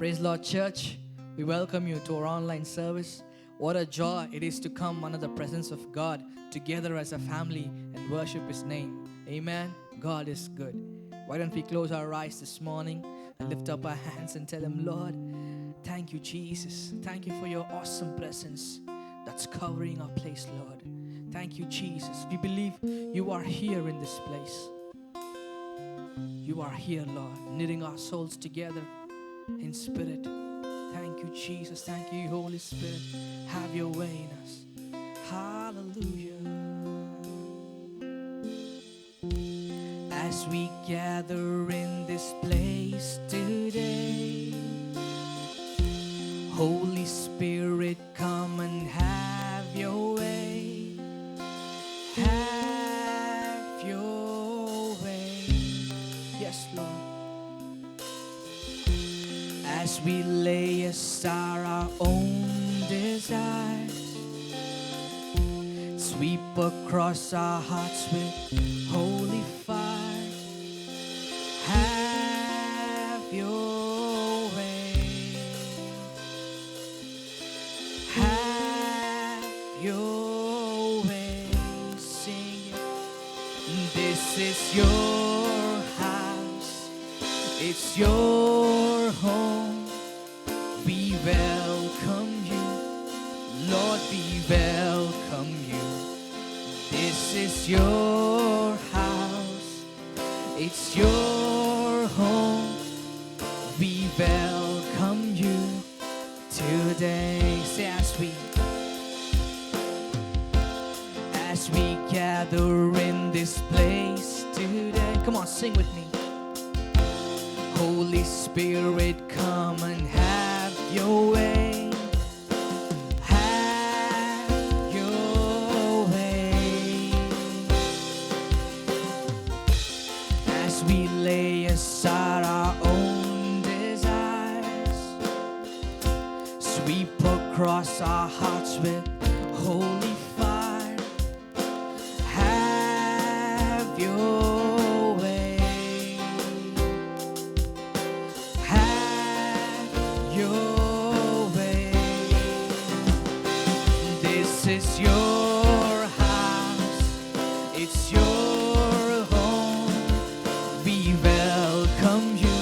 Praise Lord Church. We welcome you to our online service. What a joy it is to come under the presence of God together as a family and worship His name. Amen. God is good. Why don't we close our eyes this morning and lift up our hands and tell Him, Lord, thank you, Jesus. Thank you for your awesome presence that's covering our place, Lord. Thank you, Jesus. We believe you are here in this place. You are here, Lord, knitting our souls together in spirit. Thank you, Jesus. Thank you, Holy Spirit. Have your way in us. Hallelujah. As we gather in this place today, Holy Spirit, come and have your way. Have your way. Yes, Lord. As we lay aside our own desires, sweep across our hearts with holy fire. Have your way. Have your way. Sing it. This is your house. It's your home. We welcome you, Lord, we welcome you. This is your house, it's your home. We welcome you today. Say, as we gather in this place today. Come on, sing with me. Holy Spirit, come and have your way. Have your way. As we lay aside our own desires, sweep across our hearts with holy fire. Have your way. Have your way. This is your house, it's your home. We welcome you,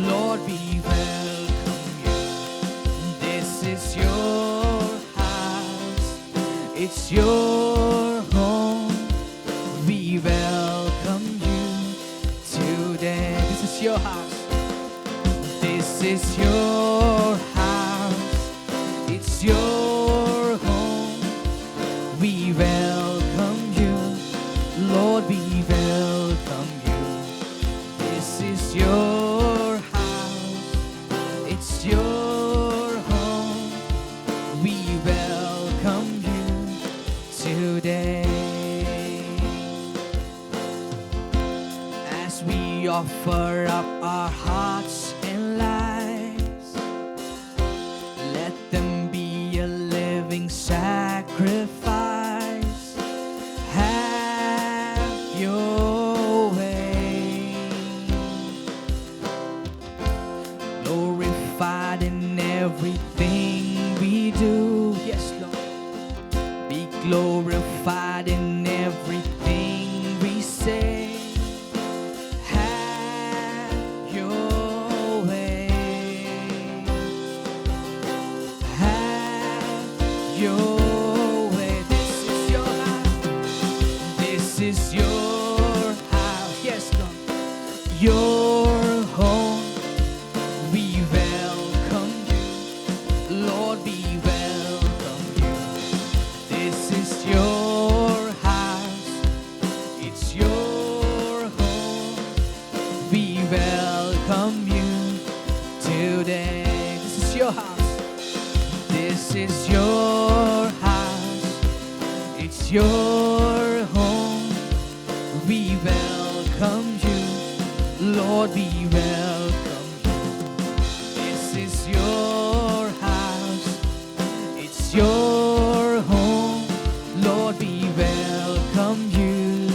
Lord, we welcome you. This is your house, it's your home. We welcome you today. This is your house. This is your house. It's your home. We welcome you, Lord, we welcome you. This is your house. It's your home. We welcome you today. As we offer up our hearts and lives, let them be a living sacrifice. Have your way. Glorified in everything we do. Yes, Lord. Be glorified in everything we say. Have your way. Have your way. This is your house. This is your house. Yes, Lord. Your home. We welcome you, Lord, we welcome you. This is your house, it's your home. We welcome you today. This is your house, this is your house, it's your home. We welcome you, Lord, we welcome you. This is your house, it's your home. Lord, we welcome you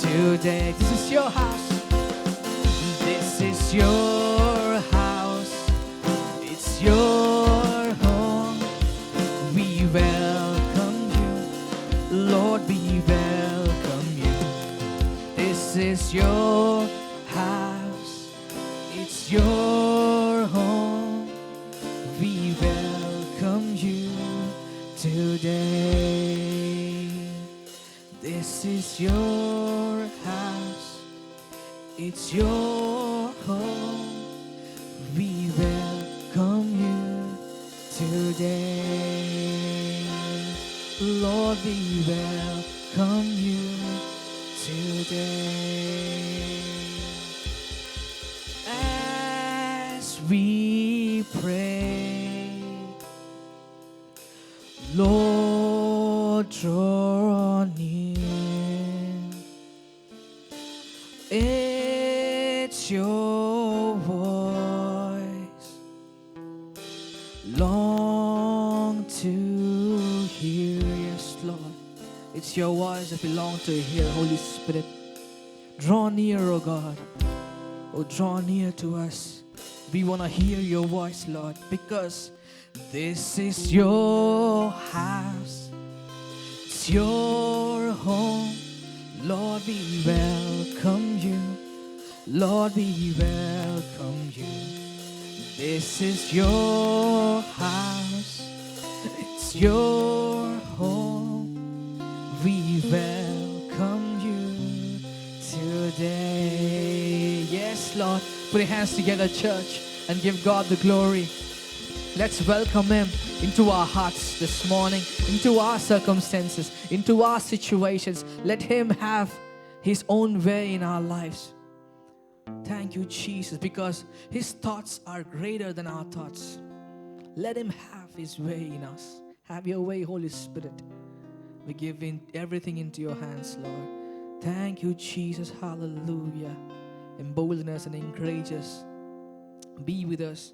today. This is your house, this is your house, is your house, it's your home. We welcome you today. This is your house, it's your home. We welcome you today. Lord, we welcome you today. As we pray, Lord, draw near. It's your voice, long to hear. Yes, Lord, it's your voice that we long to hear. Holy Spirit, draw near, oh God. Oh, draw near to us. We want to hear your voice, Lord, because this is your house, it's your home. Lord, we welcome you. Lord, we welcome you. This is your house, it's your home. We welcome you today. Yes, Lord. Put your hands together, church, and give God the glory. Let's welcome Him into our hearts this morning, into our circumstances, into our situations. Let Him have His own way in our lives. Thank you, Jesus, because His thoughts are greater than our thoughts. Let Him have His way in us. Have your way, Holy Spirit. We give everything into your hands, Lord. Thank you, Jesus. Hallelujah. Embolden us and encourage us. Be with us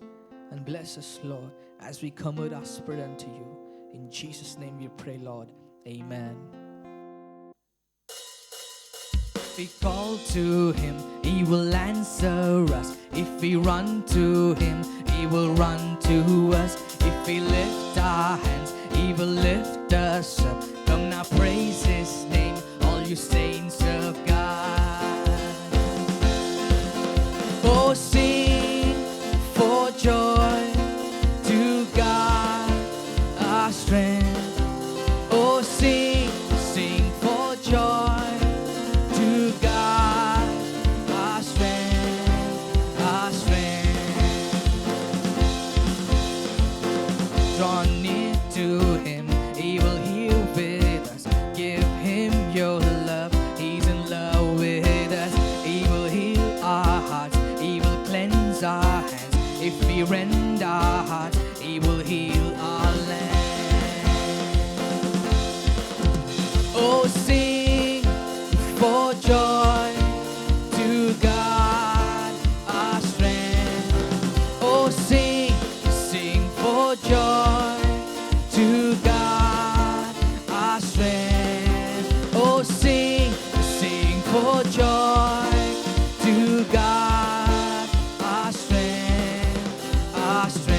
and bless us, Lord, as we commit our spirit unto you. In Jesus' name we pray, Lord. Amen. If we call to Him, He will answer us. If we run to Him, He will run to us. If we lift our hands, He will lift us up. Come now, praise His name, all you saints of God. Oh, sing for joy to God, our strength. Oh, sing for joy to God, our strength, our strength. Draw near to Him, He will heal with us. Give Him your love, He's in love with us. He will heal our hearts, He will cleanse our hands. If we rend our hearts, He will heal our land. Oh, sing for joy to God, our strength. Oh, sing for joy to God, our strength. Oh, sing for joy to God, our strength, our strength.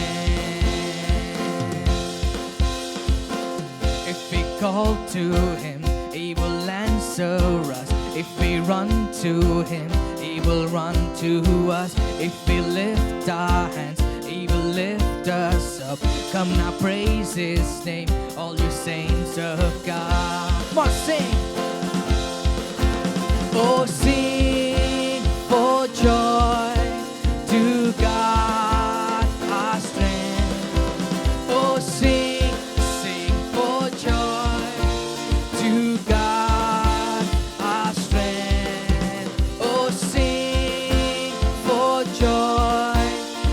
If we call to Him, He will answer us. If we run to Him, He will run to us. If we lift our hands, He will lift us up. Come now, praise His name, all you saints of God. Come on, sing. Oh, sing for joy to God, our strength. Oh, sing for joy to God, our strength. Oh, sing for joy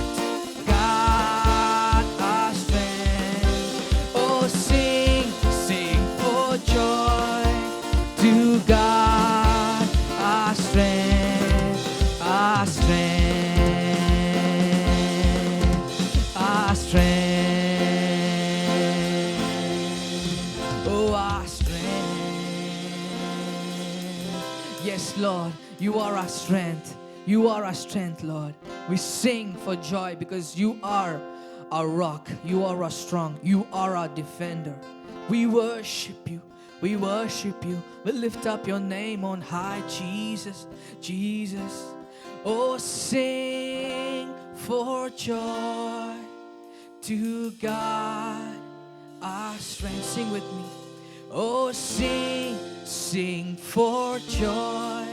to God, our strength. Oh, sing for joy to God, our strength, our strength, our strength. Oh, our strength. Yes, Lord, you are our strength. You are our strength, Lord. We sing for joy because you are our rock. You are our strong. You are our defender. We worship you. We worship you. We lift up your name on high, Jesus, Jesus. Oh, sing for joy to God our strength. Sing with me. Oh, sing, sing for joy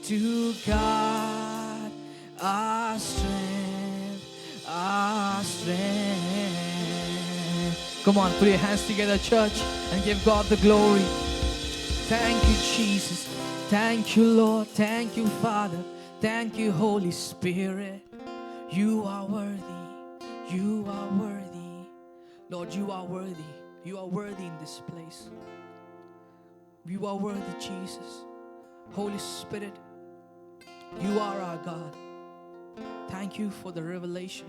to God our strength, our strength. Come on, put your hands together, church, and give God the glory. Thank you, Jesus. Thank you, Lord. Thank you, Father. Thank you, Holy Spirit. You are worthy. You are worthy. Lord, you are worthy. You are worthy in this place. You are worthy, Jesus. Holy Spirit, you are our God. Thank you for the revelation.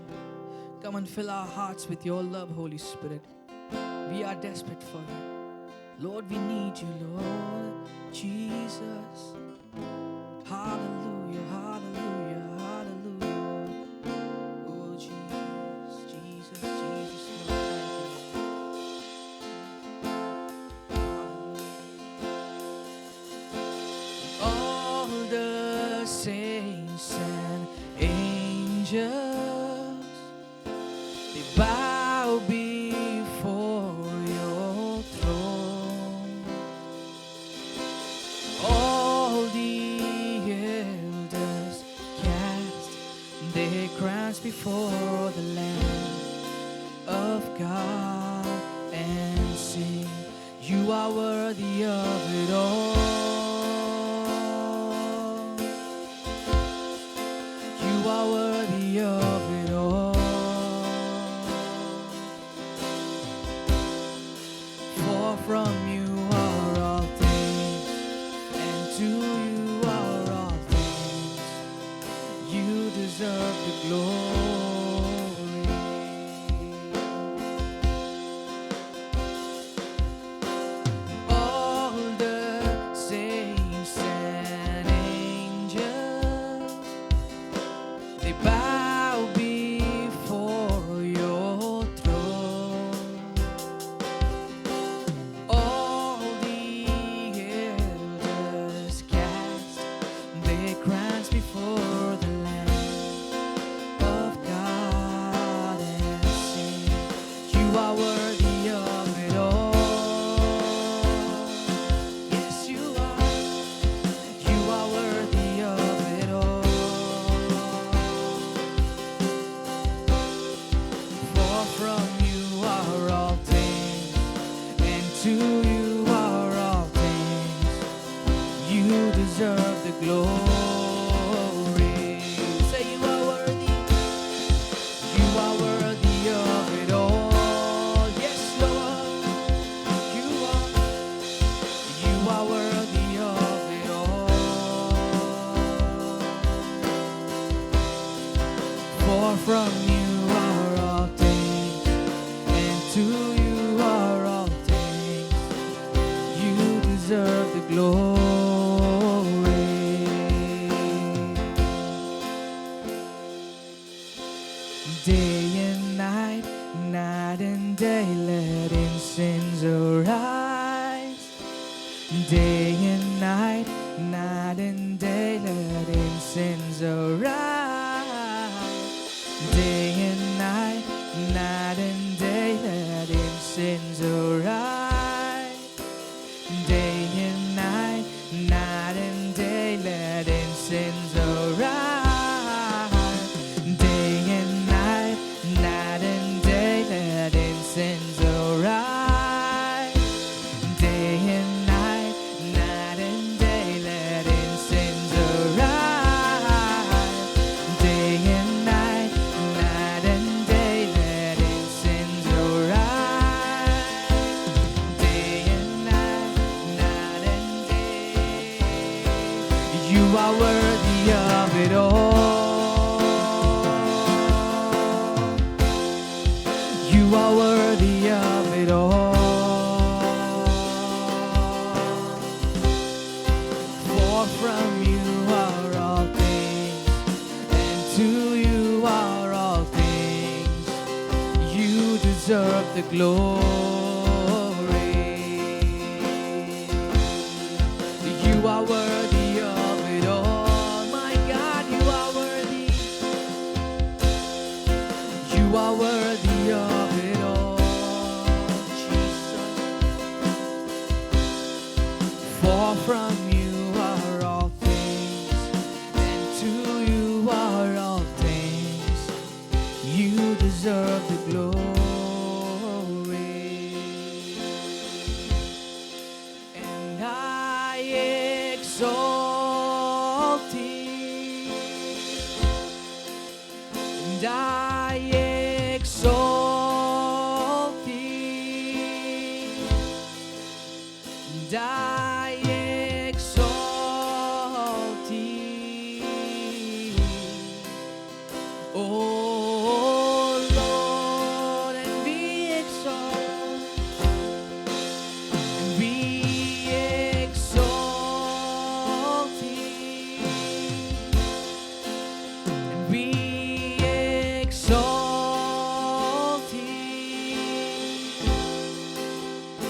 Come and fill our hearts with your love, Holy Spirit. We are desperate for you. Lord, we need you, Lord Jesus. Hallelujah, hallelujah, hallelujah. Oh, Jesus, Jesus, Jesus, Lord, thank you. All the saints and angels, they bow before your throne. All the elders cast their crowns before the Lamb of God and sing, you are worthy of it all. You are worthy of it all. For from you are all things, and to you are all things. You deserve the glory. All the saints and angels, they bow before your throne. All the elders cast their crowns before the Lamb of God and sing, you are worthy of it all. Yes, you are. You are worthy of it all. For from you are all things, and to you are all things. You deserve the glory. Say you are worthy. You are worthy of it all. Yes, Lord. You are. You are worthy of it all. For from you are all things, and to you are all things. You deserve the glory. Day and night, night and day, let incense arise. Day and night, night and day, let incense arise. Day and night, night and day, let incense arise. Day and night, night and day, let incense arise. Day and night, night and day, let incense arise. Day and night, night and day, let incense arise. Day and night, night and day, let incense arise. Day and night, night and day. You are worthy of it all. You are worthy of it all. For from you are all things, and to you are all things. You deserve the glory. and I exalt thee. Oh Lord, and we exalt thee, and we exalt thee,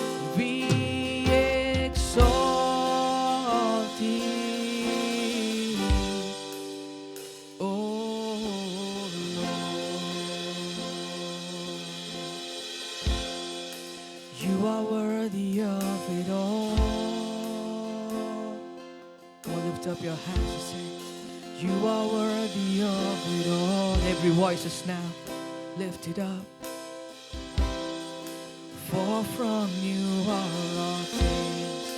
we exalt thee, oh Lord. You are worthy of it all. Come on, lift up your hands and say, you are worthy of it all. Every voice is now lift it up. For from you are all things,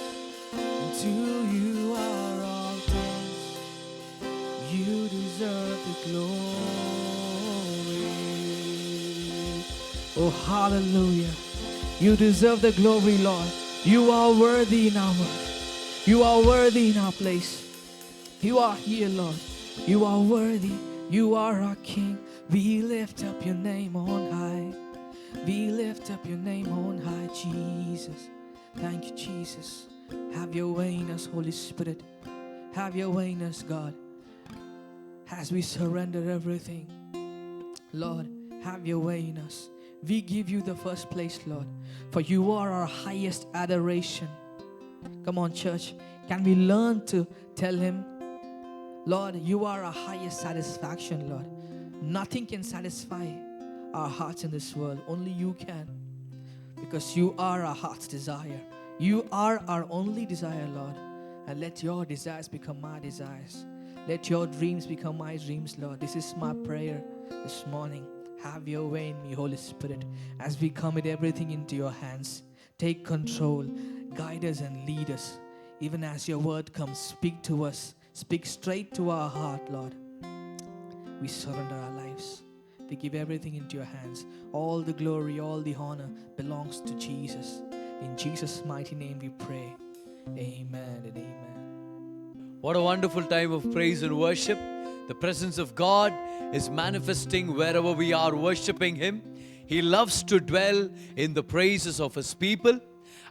and to you are all things. You deserve the glory. Oh, hallelujah. You deserve the glory, Lord. You are worthy in our world. You are worthy in our place. You are here, Lord. You are worthy. You are our King. We lift up your name on high. We lift up your name on high, Jesus. Thank you, Jesus. Have your way in us, Holy Spirit. Have your way in us, God. As we surrender everything, Lord, have your way in us. We give you the first place, Lord, for you are our highest adoration. Come on, church. Can we learn to tell him, Lord, you are our highest satisfaction, Lord. Nothing can satisfy our hearts in this world. Only you can. Because you are our heart's desire. You are our only desire, Lord. And let your desires become my desires. Let your dreams become my dreams, Lord. This is my prayer this morning. Have your way in me, Holy Spirit, as we commit everything into your hands. Take control, guide us and lead us. Even as your word comes, speak to us. Speak straight to our heart, Lord. We surrender our lives. We give everything into your hands. All the glory, all the honor belongs to Jesus. In Jesus' mighty name we pray. Amen and amen. What a wonderful time of praise and worship. The presence of God is manifesting wherever we are worshiping Him. He loves to dwell in the praises of His people.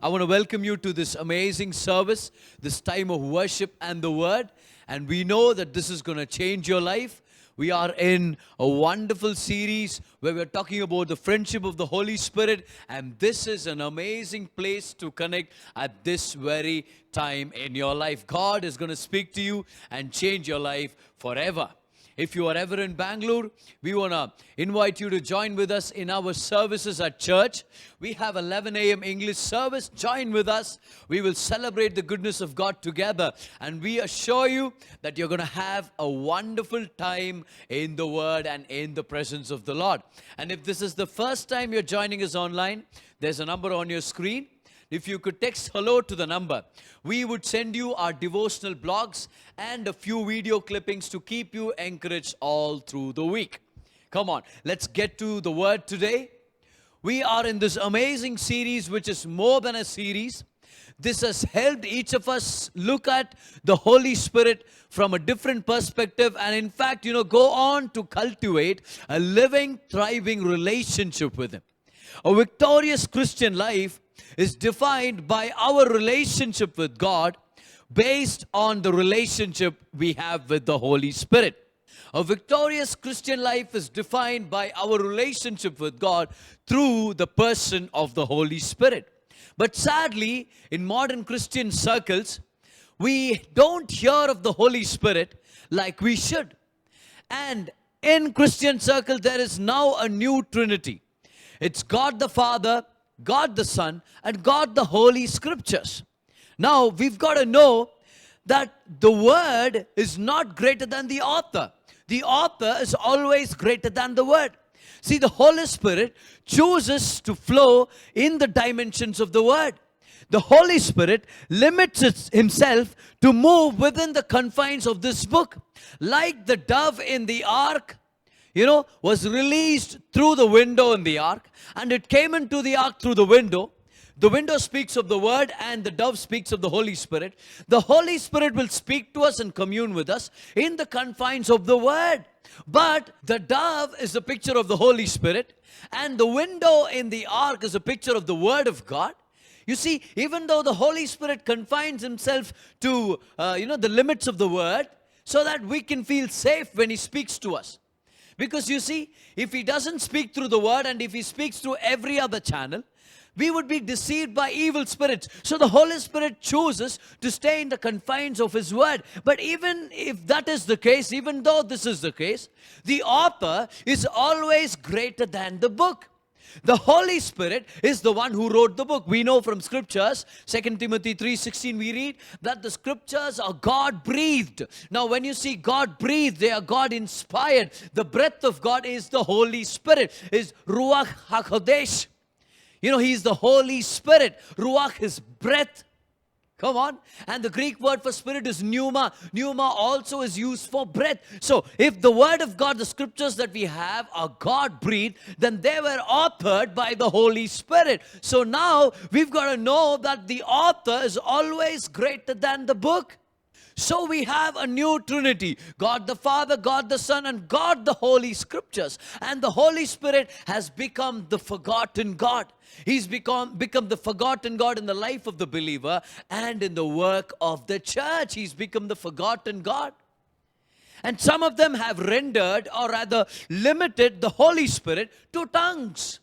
I want to welcome you to this amazing service, this time of worship and the Word. And we know that this is going to change your life. We are in a wonderful series where we're talking about the friendship of the Holy Spirit, and this is an amazing place to connect at this very time in your life. God is going to speak to you and change your life forever. If you are ever in Bangalore, we want to invite you to join with us in our services at church. We have 11 a.m. English service. Join with us. We will celebrate the goodness of God together. And we assure you that you're going to have a wonderful time in the Word and in the presence of the Lord. And if this is the first time you're joining us online, there's a number on your screen. If you could text hello to the number, we would send you our devotional blogs and a few video clippings to keep you encouraged all through the week. Come on, let's get to the Word today. We are in this amazing series, which is more than a series. This has helped each of us look at the Holy Spirit from a different perspective and in fact, go on to cultivate a living, thriving relationship with Him. A victorious Christian life is defined by our relationship with God based on the relationship we have with the Holy Spirit. A victorious Christian life is defined by our relationship with God through the person of the Holy Spirit. But sadly, in modern Christian circles, we don't hear of the Holy Spirit like we should. And in Christian circles, there is now a new Trinity. It's God the Father, God the Son, and God the Holy Scriptures. Now, we've got to know that the Word is not greater than the author. The author is always greater than the Word. See, the Holy Spirit chooses to flow in the dimensions of the Word. The Holy Spirit limits Himself to move within the confines of this book. Like the dove in the ark, was released through the window in the ark, and it came into the ark through the window. The window speaks of the word and the dove speaks of the Holy Spirit. The Holy Spirit will speak to us and commune with us in the confines of the word. But the dove is a picture of the Holy Spirit, and the window in the ark is a picture of the word of God. You see, even though the Holy Spirit confines himself to, the limits of the word, so that we can feel safe when he speaks to us. Because you see, if he doesn't speak through the word and if he speaks through every other channel, we would be deceived by evil spirits. So the Holy Spirit chooses to stay in the confines of his word. But even if that is the case, even though this is the case, the author is always greater than the book. The Holy Spirit is the one who wrote the book. We know from scriptures, 2 Timothy 3:16, we read that the scriptures are God-breathed. Now, when you see God-breathed, they are God-inspired. The breath of God is the Holy Spirit, is Ruach HaKodesh. He's the Holy Spirit. Ruach is breath. Come on. And the Greek word for spirit is pneuma. Pneuma also is used for breath. So, if the word of God, the scriptures that we have are God-breathed, then they were authored by the Holy Spirit. So now, we've got to know that the author is always greater than the book. So we have a new Trinity, God the Father, God the Son, and God the Holy Scriptures. And the Holy Spirit has become the forgotten God. He's become the forgotten God in the life of the believer and in the work of the church. He's become the forgotten God. And some of them have rendered, or rather limited, the Holy Spirit to tongues.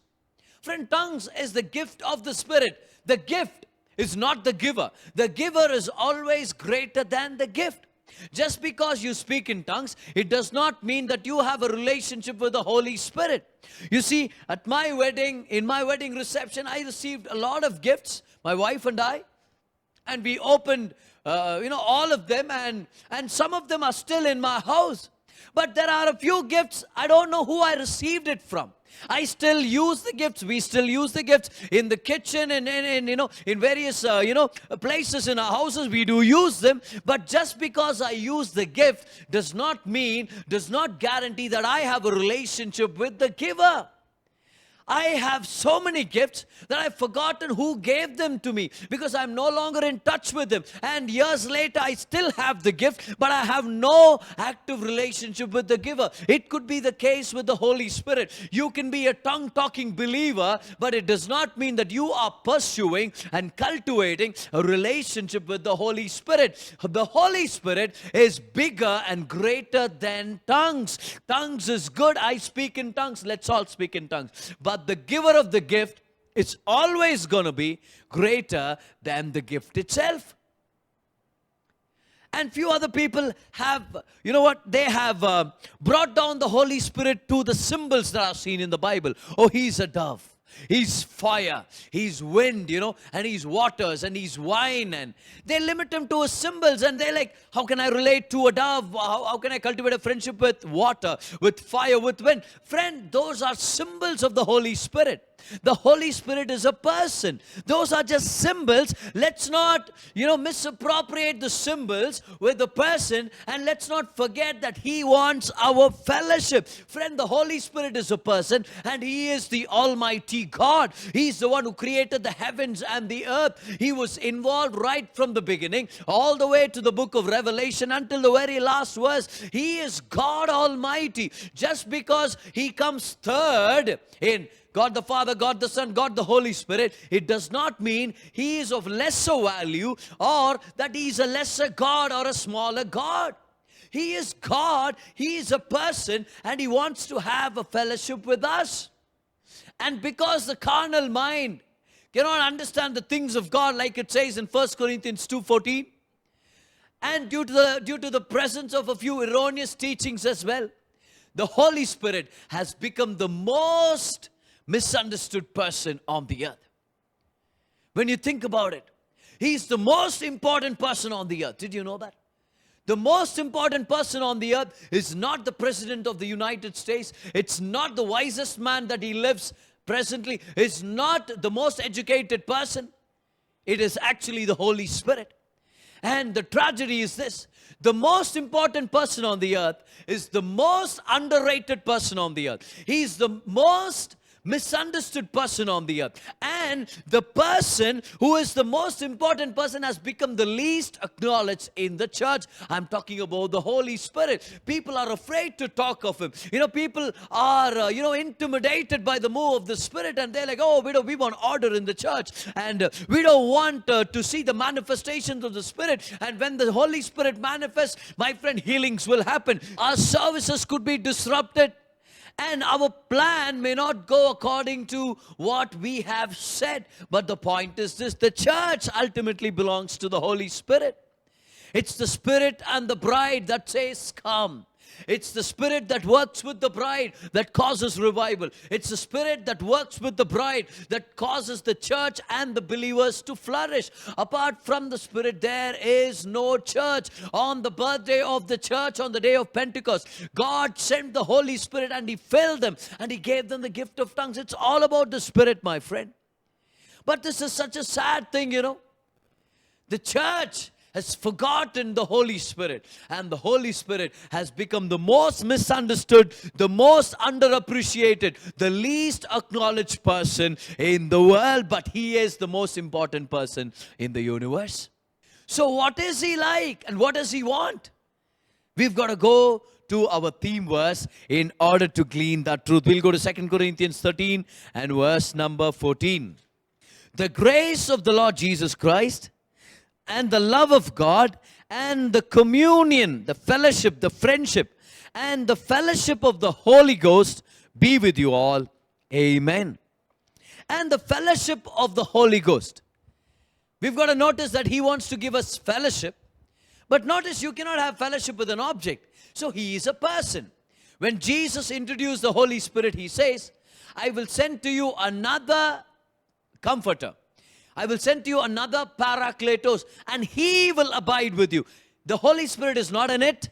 Friend, tongues is the gift of the Spirit. The gift is not the giver. The giver is always greater than the gift. Just because you speak in tongues, it does not mean that you have a relationship with the Holy Spirit. You see, at my wedding, in my wedding reception, I received a lot of gifts, my wife and I, and we opened, all of them, and some of them are still in my house. But there are a few gifts, I don't know who I received it from. I still use the gifts. We still use the gifts in the kitchen and in various places in our houses. We do use them. But just because I use the gift does not guarantee that I have a relationship with the giver. I have so many gifts that I've forgotten who gave them to me because I'm no longer in touch with them. And years later, I still have the gift, but I have no active relationship with the giver. It could be the case with the Holy Spirit. You can be a tongue-talking believer, but it does not mean that you are pursuing and cultivating a relationship with the Holy Spirit. The Holy Spirit is bigger and greater than tongues. Tongues is good. I speak in tongues. Let's all speak in tongues. But the giver of the gift is always going to be greater than the gift itself. And few other people have, they have brought down the Holy Spirit to the symbols that are seen in the Bible. Oh, he's a dove. He's fire, he's wind, and he's waters, and he's wine. And they limit him to his symbols, and they're like, how can I relate to a dove? How can I cultivate a friendship with water, with fire, with wind? Friend, those are symbols of the Holy Spirit. The Holy Spirit is a person. Those are just symbols. Let's not, misappropriate the symbols with the person, and let's not forget that he wants our fellowship. Friend, the Holy Spirit is a person, and he is the Almighty God. He's the one who created the heavens and the earth. He was involved right from the beginning, all the way to the book of Revelation until the very last verse. He is God Almighty. Just because he comes third in God the Father, God the Son, God the Holy Spirit, it does not mean he is of lesser value or that he is a lesser God or a smaller God. He is God, he is a person, and he wants to have a fellowship with us. And because the carnal mind cannot understand the things of God, like it says in 1 Corinthians 2:14, and due to the presence of a few erroneous teachings as well, the Holy Spirit has become the most misunderstood person on the earth. When you think about it, he's the most important person on the earth. Did you know that? The most important person on the earth is not the President of the United States. It's not the wisest man that he lives presently. It's not the most educated person. It is actually the Holy Spirit. And the tragedy is this: the most important person on the earth is the most underrated person on the earth. He's the most misunderstood person on the earth. And the person who is the most important person has become the least acknowledged in the church. I'm talking about the Holy Spirit. People are afraid to talk of Him. People are, intimidated by the move of the Spirit, and they're like, oh, we want order in the church, and we don't want to see the manifestations of the Spirit. And when the Holy Spirit manifests, my friend, healings will happen. Our services could be disrupted, and our plan may not go according to what we have said. But the point is this: the church ultimately belongs to the Holy Spirit. It's the Spirit and the bride that says, come. It's the Spirit that works with the bride that causes revival. It's the Spirit that works with the bride that causes the church and the believers to flourish. Apart from the Spirit, there is no church. On the birthday of the church, on the day of Pentecost, God sent the Holy Spirit and He filled them and He gave them the gift of tongues. It's all about the Spirit, my friend. But this is such a sad thing, The church has forgotten the Holy Spirit, and the Holy Spirit has become the most misunderstood, the most underappreciated, the least acknowledged person in the world, but He is the most important person in the universe. So what is He like, and what does He want? We've got to go to our theme verse in order to glean that truth. We'll go to 2 Corinthians 13 and verse number 14. The grace of the Lord Jesus Christ and the love of God and the communion, the fellowship, the friendship, and the fellowship of the Holy Ghost be with you all. Amen. And the fellowship of the Holy Ghost. We've got to notice that He wants to give us fellowship. But notice, you cannot have fellowship with an object. So He is a person. When Jesus introduced the Holy Spirit, He says, I will send to you another comforter. I will send to you another Parakletos, and He will abide with you. The Holy Spirit is not an it,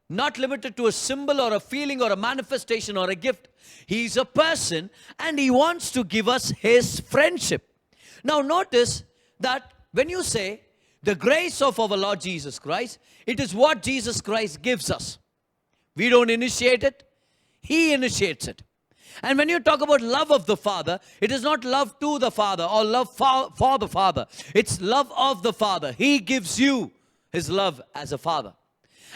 not limited to a symbol or a feeling or a manifestation or a gift. He is a person, and He wants to give us His friendship. Now notice that when you say the grace of our Lord Jesus Christ, it is what Jesus Christ gives us. We don't initiate it, He initiates it. And when you talk about love of the Father, it is not love to the Father or love for the Father. It's love of the Father. He gives you His love as a Father.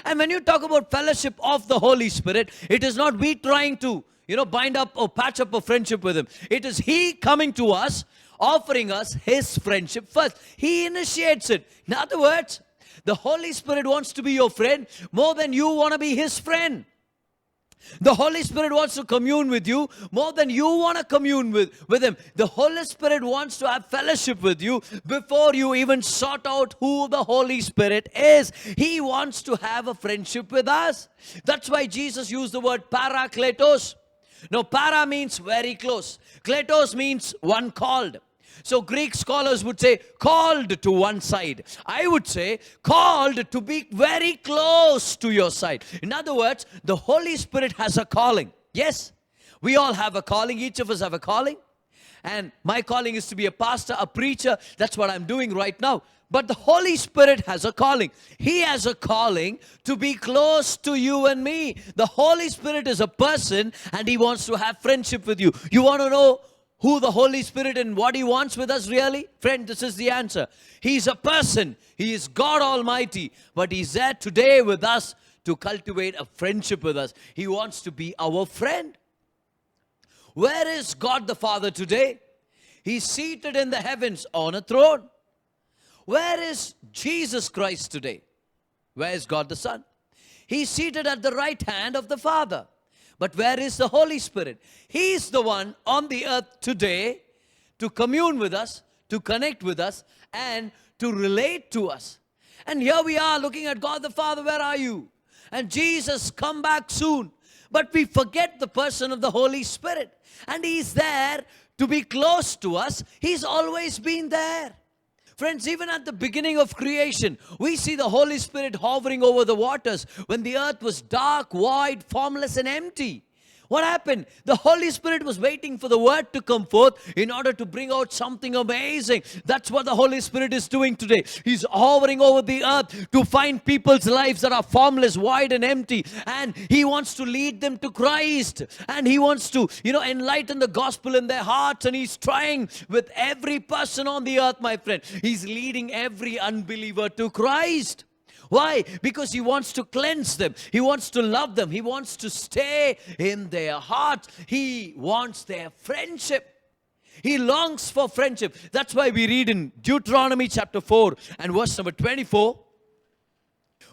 And when you talk about fellowship of the Holy Spirit, it is not we trying to, bind up or patch up a friendship with Him. It is He coming to us, offering us His friendship first. He initiates it. In other words, the Holy Spirit wants to be your friend more than you want to be His friend. The Holy Spirit wants to commune with you more than you want to commune with Him. The Holy Spirit wants to have fellowship with you before you even sort out who the Holy Spirit is. He wants to have a friendship with us. That's why Jesus used the word Parakletos. Now, para means very close. Kletos means one called. So Greek scholars would say called to one side. I would say called to be very close to your side. In other words, the Holy Spirit has a calling. Yes, we all have a calling. Each of us have a calling. And my calling is to be a pastor, a preacher. That's what I'm doing right now. But the Holy Spirit has a calling. He has a calling to be close to you and me. The Holy Spirit is a person, and He wants to have friendship with you. You want to know who the Holy Spirit and what He wants with us really? Friend, this is the answer. He's a person. He is God Almighty. But He's there today with us to cultivate a friendship with us. He wants to be our friend. Where is God the Father today? He's seated in the heavens on a throne. Where is Jesus Christ today? Where is God the Son? He's seated at the right hand of the Father. But where is the Holy Spirit? He is the one on the earth today to commune with us, to connect with us, and to relate to us. And here we are looking at God the Father, where are you? And Jesus, come back soon. But we forget the person of the Holy Spirit. And He's there to be close to us. He's always been there. Friends, even at the beginning of creation, we see the Holy Spirit hovering over the waters when the earth was dark, void, formless, and empty. What happened? The Holy Spirit was waiting for the word to come forth in order to bring out something amazing. That's what the Holy Spirit is doing today. He's hovering over the earth to find people's lives that are formless, void, and empty. And He wants to lead them to Christ. And He wants to, enlighten the gospel in their hearts. And He's trying with every person on the earth, my friend. He's leading every unbeliever to Christ. Why? Because He wants to cleanse them. He wants to love them. He wants to stay in their heart. He wants their friendship. He longs for friendship. That's why we read in Deuteronomy chapter 4 and verse number 24.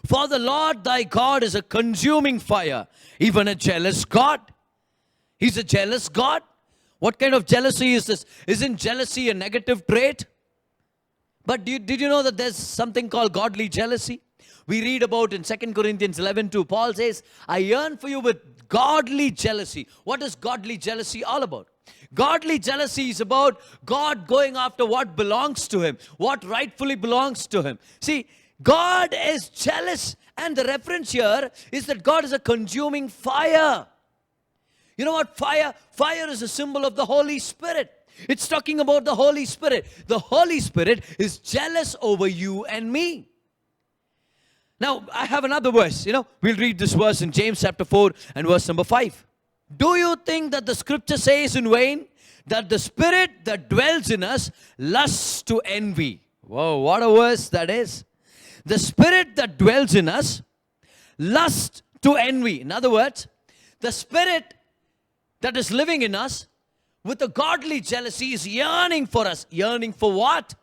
For the Lord thy God is a consuming fire, even a jealous God. He's a jealous God. What kind of jealousy is this? Isn't jealousy a negative trait? But did you know that there's something called godly jealousy? We read about in 2 Corinthians 11:2. Paul says, I yearn for you with godly jealousy. What is godly jealousy all about? Godly jealousy is about God going after what belongs to Him, what rightfully belongs to Him. See, God is jealous, and the reference here is that God is a consuming fire. You know what? Fire is a symbol of the Holy Spirit. It's talking about the Holy Spirit. The Holy Spirit is jealous over you and me. Now, I have another verse. We'll read this verse in James chapter 4 and verse number 5. Do you think that the scripture says in vain that the spirit that dwells in us lusts to envy? Whoa, what a verse that is. The spirit that dwells in us lusts to envy. In other words, the spirit that is living in us with a godly jealousy is yearning for us. Yearning for what?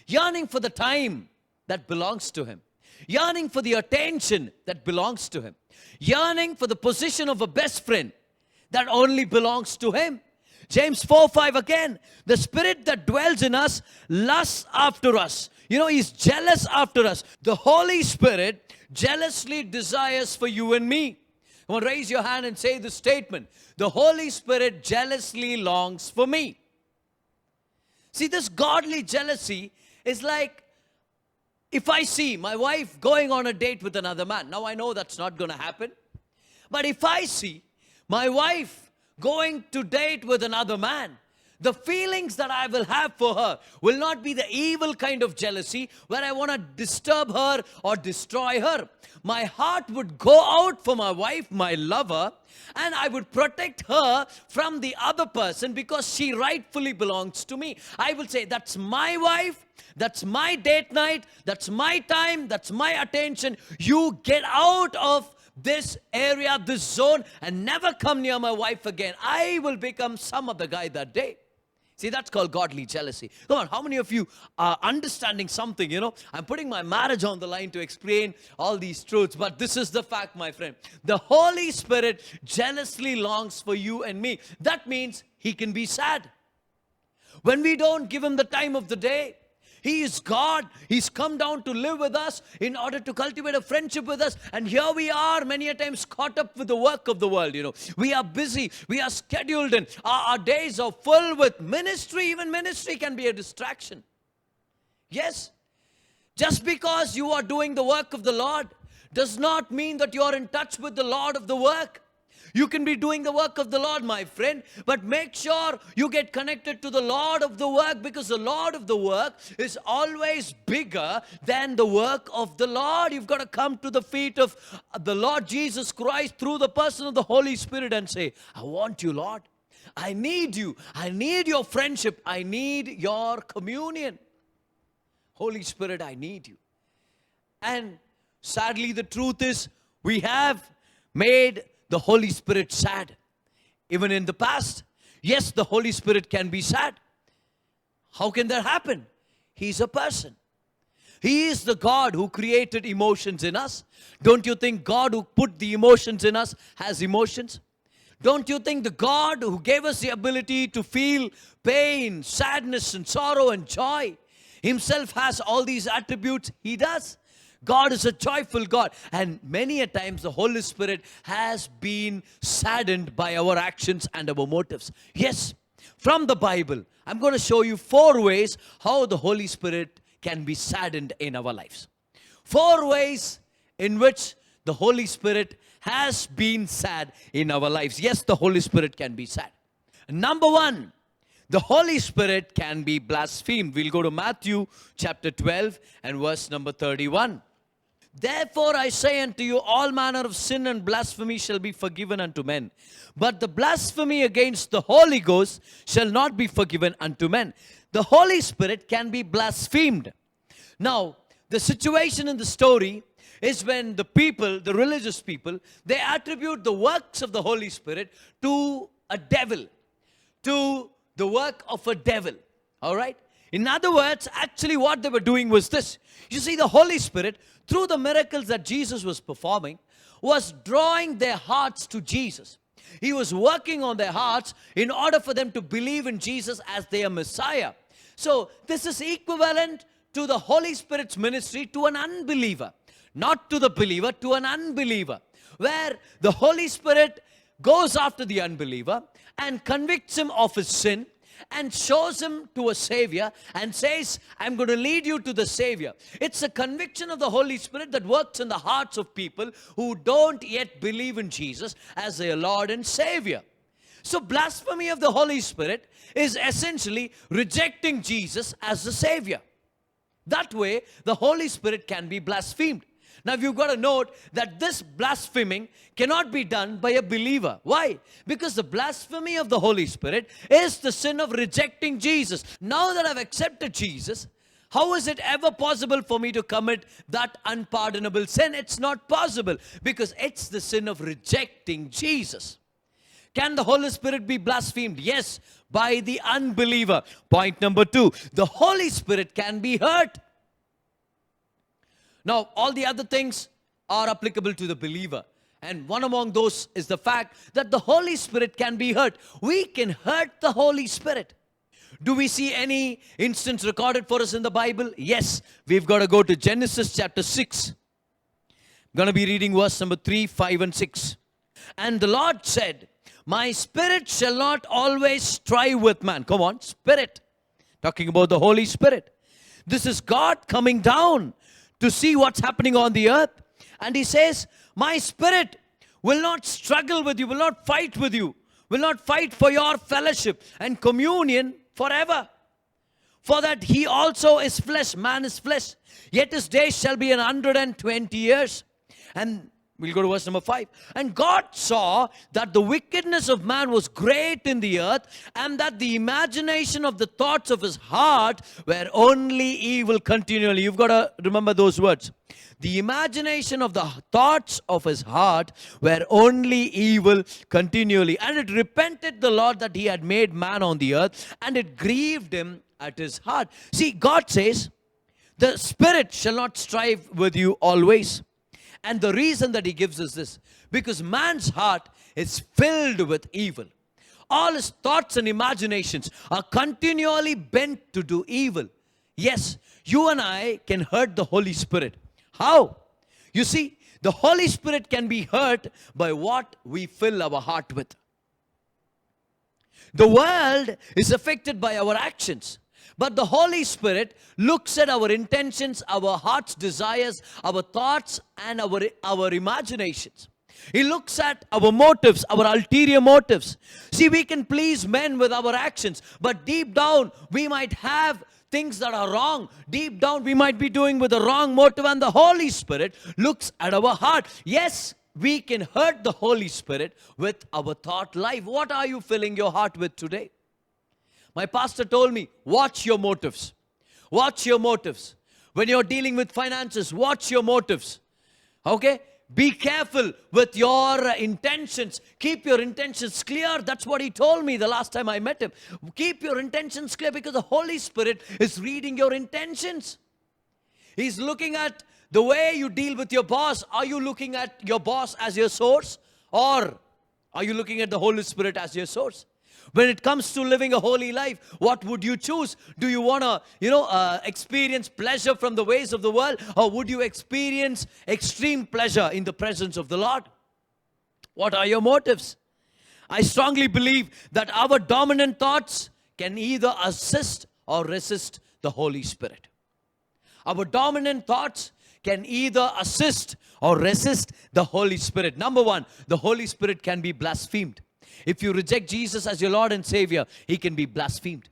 Yearning for the time that belongs to Him. Yearning for the attention that belongs to Him. Yearning for the position of a best friend that only belongs to Him. James 4:5 again. The spirit that dwells in us lusts after us. He's jealous after us. The Holy Spirit jealously desires for you and me. Come on, raise your hand and say this statement. The Holy Spirit jealously longs for me. See, this godly jealousy is like, if I see my wife going on a date with another man, now I know that's not going to happen. But if I see my wife going to date with another man, the feelings that I will have for her will not be the evil kind of jealousy where I want to disturb her or destroy her. My heart would go out for my wife, my lover, and I would protect her from the other person because she rightfully belongs to me. I will say, that's my wife. That's my date night. That's my time. That's my attention. You get out of this area, this zone, and never come near my wife again. I will become some other guy that day. See, that's called godly jealousy. Come on, how many of you are understanding something? I'm putting my marriage on the line to explain all these truths, but this is the fact, my friend. The Holy Spirit jealously longs for you and me. That means He can be sad. When we don't give Him the time of the day, He is God. He's come down to live with us in order to cultivate a friendship with us. And here we are many a times caught up with the work of the world. We are busy. We are scheduled, and our days are full with ministry. Even ministry can be a distraction. Yes. Just because you are doing the work of the Lord does not mean that you are in touch with the Lord of the work. You can be doing the work of the Lord, my friend, but make sure you get connected to the Lord of the work, because the Lord of the work is always bigger than the work of the Lord. You've got to come to the feet of the Lord Jesus Christ through the person of the Holy Spirit and say, I want you, Lord. I need you. I need your friendship. I need your communion. Holy Spirit, I need you. And sadly, the truth is, we have made the Holy Spirit sad. Even in the past, yes, the Holy Spirit can be sad. How can that happen? He's a person. He is the God who created emotions in us. Don't you think God who put the emotions in us has emotions? Don't you think the God who gave us the ability to feel pain, sadness, and sorrow and joy Himself has all these attributes? He does. God is a joyful God, and many a times the Holy Spirit has been saddened by our actions and our motives. Yes, from the Bible, I'm going to show you 4 ways how the Holy Spirit can be saddened in our lives. 4 ways in which the Holy Spirit has been sad in our lives. Yes, the Holy Spirit can be sad. Number one, the Holy Spirit can be blasphemed. We'll go to Matthew chapter 12 and verse number 31. Therefore I say unto you, all manner of sin and blasphemy shall be forgiven unto men. But the blasphemy against the Holy Ghost shall not be forgiven unto men. The Holy Spirit can be blasphemed. Now, the situation in the story is when the people, the religious people, they attribute the works of the Holy Spirit to a devil, to the work of a devil. All right? In other words, actually what they were doing was this. You see, the Holy Spirit, through the miracles that Jesus was performing, was drawing their hearts to Jesus. He was working on their hearts in order for them to believe in Jesus as their Messiah. So this is equivalent to the Holy Spirit's ministry to an unbeliever. Not to the believer, to an unbeliever. Where the Holy Spirit goes after the unbeliever and convicts him of his sin and shows him to a Savior and says, I'm going to lead you to the Savior. It's a conviction of the Holy Spirit that works in the hearts of people who don't yet believe in Jesus as their Lord and Savior. So blasphemy of the Holy Spirit is essentially rejecting Jesus as the Savior. That way, the Holy Spirit can be blasphemed. Now, you've got to note that this blaspheming cannot be done by a believer. Why? Because the blasphemy of the Holy Spirit is the sin of rejecting Jesus. Now that I've accepted Jesus, how is it ever possible for me to commit that unpardonable sin? It's not possible because it's the sin of rejecting Jesus. Can the Holy Spirit be blasphemed? Yes, by the unbeliever. Point number 2, the Holy Spirit can be hurt. Now, all the other things are applicable to the believer. And one among those is the fact that the Holy Spirit can be hurt. We can hurt the Holy Spirit. Do we see any instance recorded for us in the Bible? Yes. We've got to go to Genesis chapter 6. I'm going to be reading verse number 3, 5 and 6. And the Lord said, my spirit shall not always strive with man. Come on, spirit. Talking about the Holy Spirit. This is God coming down to see what's happening on the earth. And he says, my spirit will not struggle with you, will not fight with you, will not fight for your fellowship and communion forever. For that he also is flesh, man is flesh. Yet his days shall be 120 years. And we'll go to verse number 5. And God saw that the wickedness of man was great in the earth, and that the imagination of the thoughts of his heart were only evil continually. You've got to remember those words. The imagination of the thoughts of his heart were only evil continually. And it repented the Lord that he had made man on the earth, and it grieved him at his heart. See, God says, the Spirit shall not strive with you always. And the reason that he gives us this, because man's heart is filled with evil. All his thoughts and imaginations are continually bent to do evil. Yes, you and I can hurt the Holy Spirit. How? You see, the Holy Spirit can be hurt by what we fill our heart with. The world is affected by our actions. But the Holy Spirit looks at our intentions, our heart's desires, our thoughts, and our imaginations. He looks at our motives, our ulterior motives. See, we can please men with our actions, but deep down, we might have things that are wrong. Deep down, we might be doing with the wrong motive, and the Holy Spirit looks at our heart. Yes, we can hurt the Holy Spirit with our thought life. What are you filling your heart with today? My pastor told me, watch your motives. Watch your motives. When you're dealing with finances, watch your motives. Okay? Be careful with your intentions. Keep your intentions clear. That's what he told me the last time I met him. Keep your intentions clear because the Holy Spirit is reading your intentions. He's looking at the way you deal with your boss. Are you looking at your boss as your source? Or are you looking at the Holy Spirit as your source? When it comes to living a holy life, what would you choose? Do you want to, experience pleasure from the ways of the world? Or would you experience extreme pleasure in the presence of the Lord? What are your motives? I strongly believe that our dominant thoughts can either assist or resist the Holy Spirit. Our dominant thoughts can either assist or resist the Holy Spirit. Number one, the Holy Spirit can be blasphemed. If you reject Jesus as your Lord and Savior, He can be blasphemed.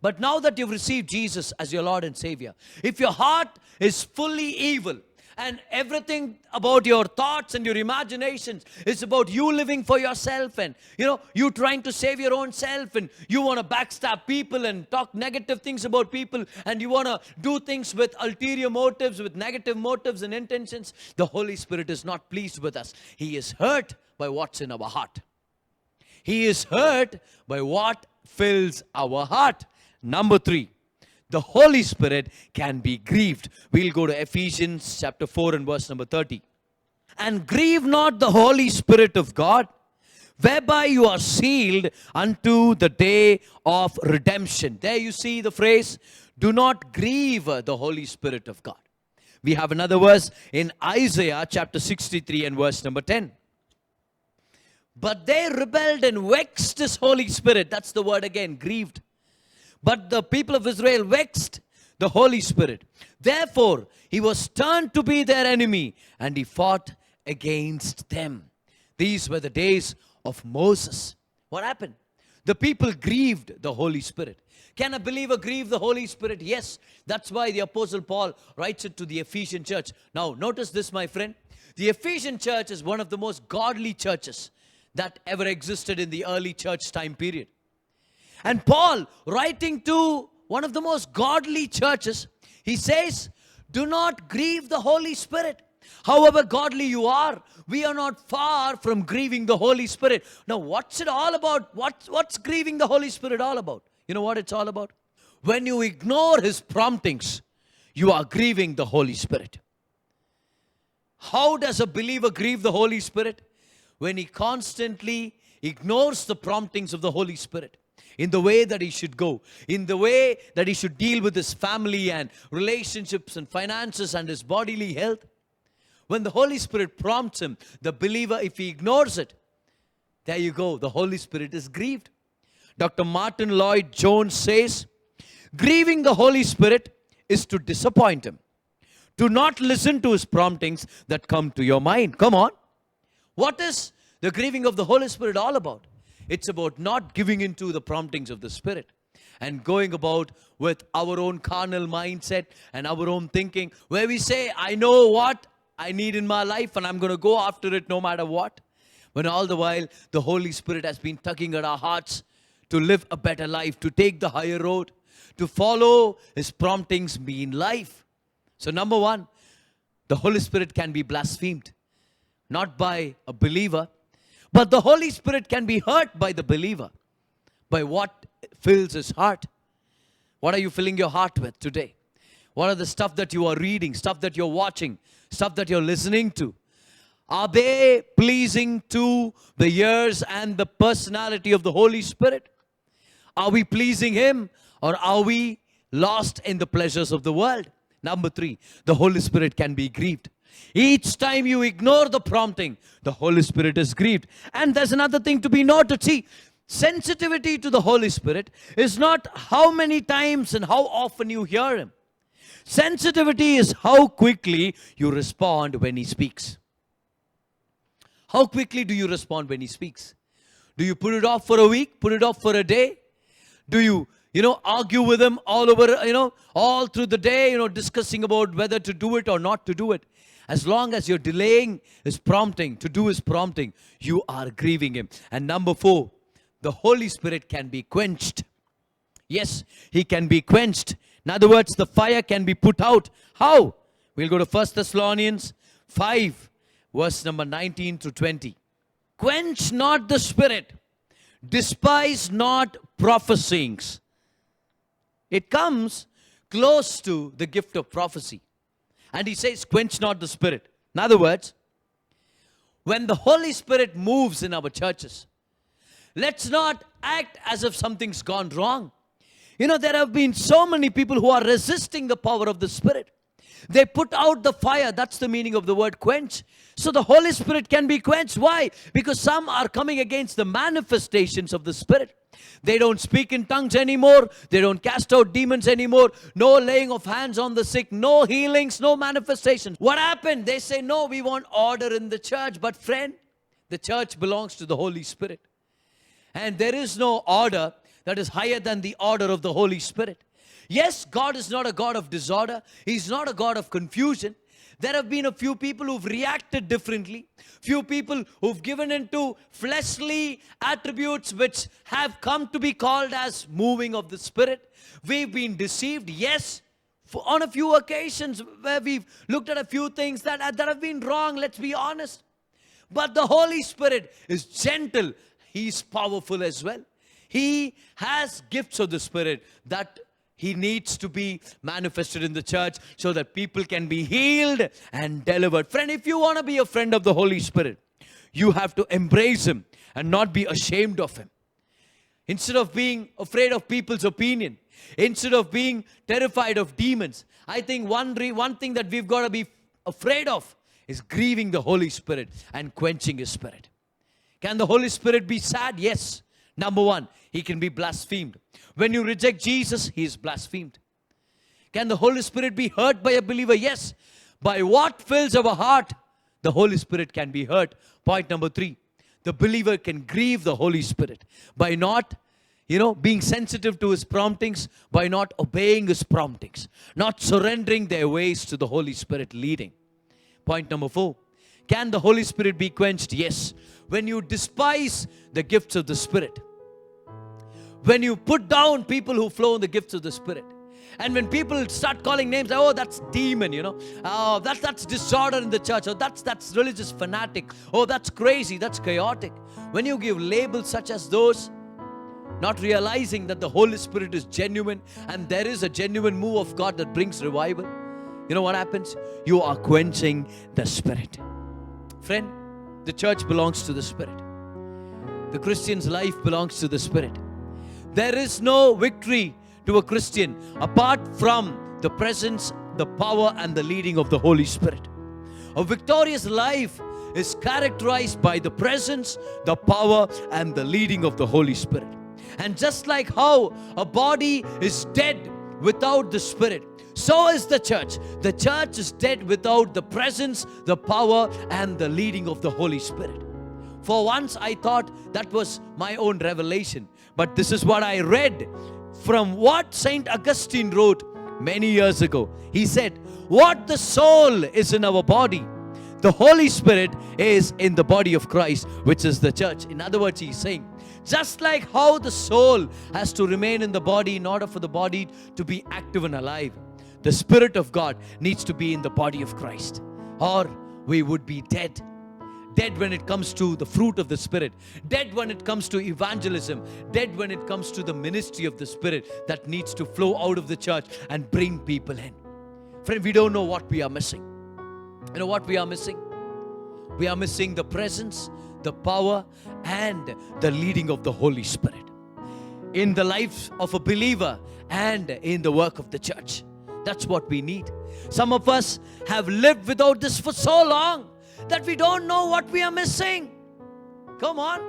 But now that you've received Jesus as your Lord and Savior, if your heart is fully evil, and everything about your thoughts and your imaginations is about you living for yourself, and you trying to save your own self, and you want to backstab people and talk negative things about people, and you want to do things with ulterior motives, with negative motives and intentions, the Holy Spirit is not pleased with us. He is hurt by what's in our heart. He is hurt by what fills our heart. Number three, the Holy Spirit can be grieved. We'll go to Ephesians chapter 4 and verse number 30. And grieve not the Holy Spirit of God, whereby you are sealed unto the day of redemption. There you see the phrase, do not grieve the Holy Spirit of God. We have another verse in Isaiah chapter 63 and verse number 10. But they rebelled and vexed His Holy Spirit. That's the word again, grieved. But the people of Israel vexed the Holy Spirit. Therefore, He was turned to be their enemy, and He fought against them. These were the days of Moses. What happened? The people grieved the Holy Spirit. Can a believer grieve the Holy Spirit? Yes. That's why the Apostle Paul writes it to the Ephesian church. Now, notice this, my friend. The Ephesian church is one of the most godly churches that ever existed in the early church time period. And Paul, writing to one of the most godly churches, he says, do not grieve the Holy Spirit. However godly you are, we are not far from grieving the Holy Spirit. Now, what's it all about? What's grieving the Holy Spirit all about? You know what it's all about? When you ignore His promptings, you are grieving the Holy Spirit. How does a believer grieve the Holy Spirit? When he constantly ignores the promptings of the Holy Spirit. In the way that he should go, in the way that he should deal with his family and relationships and finances and his bodily health. When the Holy Spirit prompts him, the believer, if he ignores it, there you go, the Holy Spirit is grieved. Dr. Martin Lloyd Jones says, grieving the Holy Spirit is to disappoint Him. Do not listen to His promptings that come to your mind. Come on. What is the grieving of the Holy Spirit all about? It's about not giving into the promptings of the Spirit and going about with our own carnal mindset and our own thinking, where we say, I know what I need in my life and I'm going to go after it no matter what. When all the while, the Holy Spirit has been tugging at our hearts to live a better life, to take the higher road, to follow His promptings in life. So number one, the Holy Spirit can be blasphemed, not by a believer, but the Holy Spirit can be hurt by the believer, by what fills his heart. What are you filling your heart with today? What are the stuff that you are reading, stuff that you're watching, stuff that you're listening to? Are they pleasing to the ears and the personality of the Holy Spirit? Are we pleasing Him, or are we lost in the pleasures of the world? Number three, the Holy Spirit can be grieved. Each time you ignore the prompting, the Holy Spirit is grieved. And there's another thing to be noted. See, sensitivity to the Holy Spirit is not how many times and how often you hear Him. Sensitivity is how quickly you respond when He speaks. How quickly do you respond when He speaks? Do you put it off for a week? Put it off for a day? Do you argue with Him all over, all through the day, discussing about whether to do it or not to do it? As long as you're delaying His prompting, to do His prompting, you are grieving Him. And number four, the Holy Spirit can be quenched. Yes, He can be quenched. In other words, the fire can be put out. How? We'll go to 1 Thessalonians 5, verse number 19 to 20. Quench not the Spirit. Despise not prophesyings. It comes close to the gift of prophecy. And he says, quench not the Spirit. In other words, when the Holy Spirit moves in our churches, let's not act as if something's gone wrong. There have been so many people who are resisting the power of the Spirit. They put out the fire. That's the meaning of the word quench. So the Holy Spirit can be quenched. Why? Because some are coming against the manifestations of the Spirit. They don't speak in tongues anymore. They don't cast out demons anymore. No laying of hands on the sick. No healings. No manifestations. What happened? They say, no, we want order in the church. But friend, the church belongs to the Holy Spirit. And there is no order that is higher than the order of the Holy Spirit. Yes, God is not a God of disorder. He's not a God of confusion. There have been a few people who've reacted differently. Few people who've given into fleshly attributes which have come to be called as moving of the Spirit. We've been deceived, yes, on a few occasions where we've looked at a few things that have been wrong, let's be honest. But the Holy Spirit is gentle. He's powerful as well. He has gifts of the Spirit that He needs to be manifested in the church so that people can be healed and delivered. Friend, if you want to be a friend of the Holy Spirit, you have to embrace Him and not be ashamed of Him. Instead of being afraid of people's opinion, instead of being terrified of demons, I think one thing that we've got to be afraid of is grieving the Holy Spirit and quenching His Spirit. Can the Holy Spirit be sad? Yes. Number one, He can be blasphemed. When you reject Jesus, He is blasphemed. Can the Holy Spirit be hurt by a believer? Yes. By what fills our heart, the Holy Spirit can be hurt. Point number 3, the believer can grieve the Holy Spirit by not, being sensitive to His promptings, by not obeying His promptings, not surrendering their ways to the Holy Spirit leading. Point number 4, can the Holy Spirit be quenched? Yes. When you despise the gifts of the Spirit, when you put down people who flow in the gifts of the Spirit, and when people start calling names, oh, that's demon, oh, that's disorder in the church, oh, that's religious fanatic, oh, that's crazy, that's chaotic. When you give labels such as those, not realizing that the Holy Spirit is genuine and there is a genuine move of God that brings revival, you know what happens? You are quenching the Spirit. Friend, the church belongs to the Spirit. The Christian's life belongs to the Spirit. There is no victory to a Christian apart from the presence, the power, and the leading of the Holy Spirit. A victorious life is characterized by the presence, the power, and the leading of the Holy Spirit. And just like how a body is dead without the Spirit, so is the church. The church is dead without the presence, the power, and the leading of the Holy Spirit. For once I thought that was my own revelation. But this is what I read from what Saint Augustine wrote many years ago. He said, what the soul is in our body, the Holy Spirit is in the body of Christ, which is the church. In other words, he's saying, just like how the soul has to remain in the body in order for the body to be active and alive, the Spirit of God needs to be in the body of Christ, or we would be dead. Dead when it comes to the fruit of the Spirit. Dead when it comes to evangelism. Dead when it comes to the ministry of the Spirit that needs to flow out of the church and bring people in. Friend, we don't know what we are missing. You know what we are missing? We are missing the presence, the power, and the leading of the Holy Spirit in the life of a believer and in the work of the church. That's what we need. Some of us have lived without this for so long that we don't know what we are missing. Come on.